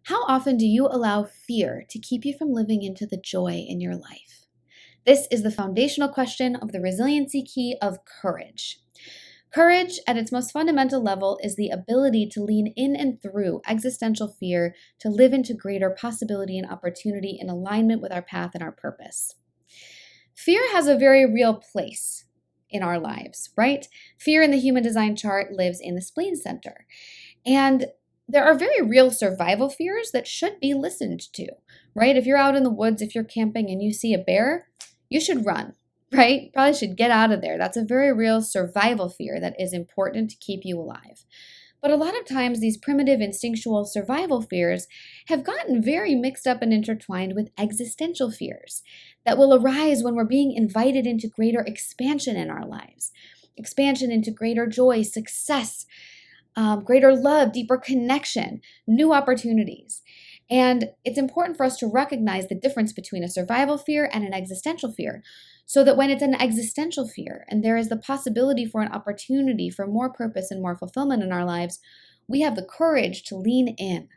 How often do you allow fear to keep you from living into the joy in your life? This is the foundational question of the resiliency key of courage. Courage, at its most fundamental level, is the ability to lean in and through existential fear to live into greater possibility and opportunity in alignment with our path and our purpose. Fear has a very real place in our lives, right? Fear in the human design chart lives in the spleen center. And there are very real survival fears that should be listened to, right? If you're out in the woods, if you're camping and you see a bear, you should run, right? Probably should get out of there. That's a very real survival fear that is important to keep you alive. But a lot of times these primitive instinctual survival fears have gotten very mixed up and intertwined with existential fears that will arise when we're being invited into greater expansion in our lives, expansion into greater joy, success, greater love, deeper connection, new opportunities. And it's important for us to recognize the difference between a survival fear and an existential fear, so that when it's an existential fear and there is the possibility for an opportunity for more purpose and more fulfillment in our lives, we have the courage to lean in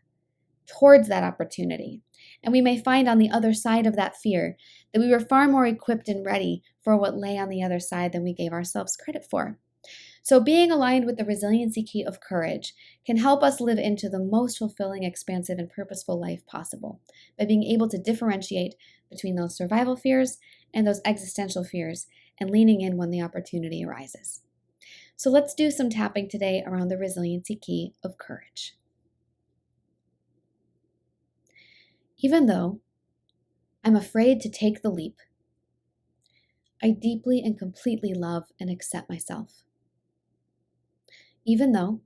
towards that opportunity. And we may find on the other side of that fear that we were far more equipped and ready for what lay on the other side than we gave ourselves credit for. So being aligned with the resiliency key of courage can help us live into the most fulfilling, expansive, and purposeful life possible by being able to differentiate between those survival fears and those existential fears and leaning in when the opportunity arises. So let's do some tapping today around the resiliency key of courage. Even though I'm afraid to take the leap, I deeply and completely love and accept myself. Even though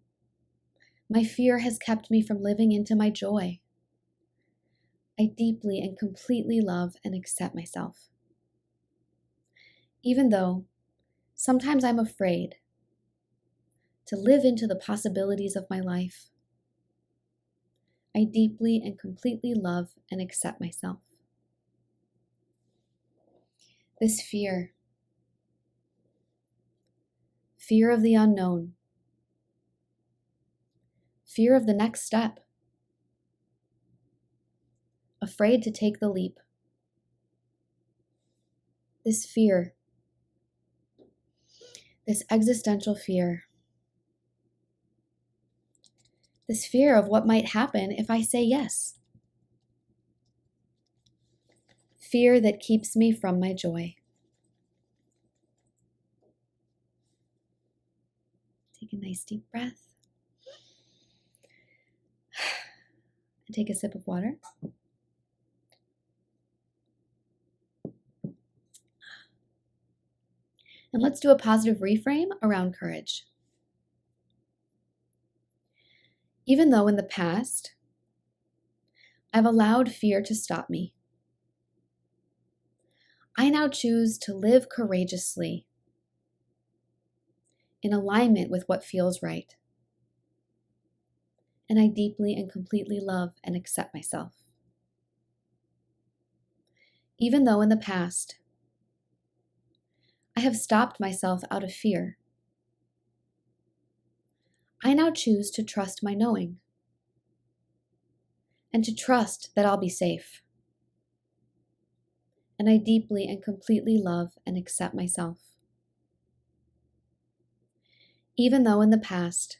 my fear has kept me from living into my joy, I deeply and completely love and accept myself. Even though sometimes I'm afraid to live into the possibilities of my life, I deeply and completely love and accept myself. This fear of the unknown, fear of the next step, afraid to take the leap. This fear, this existential fear, this fear of what might happen if I say yes. Fear that keeps me from my joy. Take a nice deep breath. And take a sip of water. And let's do a positive reframe around courage. Even though in the past, I've allowed fear to stop me, I now choose to live courageously in alignment with what feels right. And I deeply and completely love and accept myself. Even though in the past, I have stopped myself out of fear, I now choose to trust my knowing and to trust that I'll be safe. And I deeply and completely love and accept myself. Even though in the past,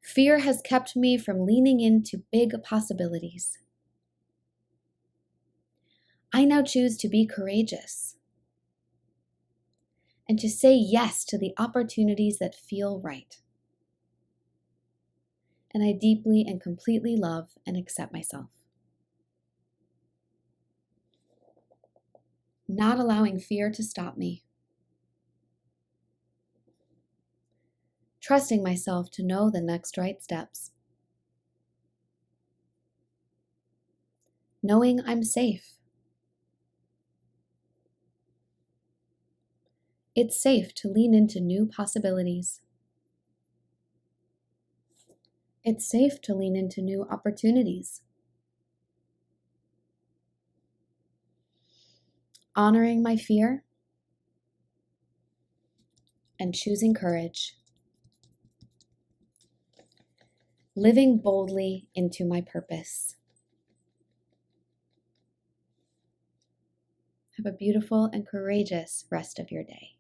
fear has kept me from leaning into big possibilities, I now choose to be courageous and to say yes to the opportunities that feel right. And I deeply and completely love and accept myself. Not allowing fear to stop me. Trusting myself to know the next right steps. Knowing I'm safe. It's safe to lean into new possibilities. It's safe to lean into new opportunities. Honoring my fear and choosing courage. living boldly into my purpose. Have a beautiful and courageous rest of your day.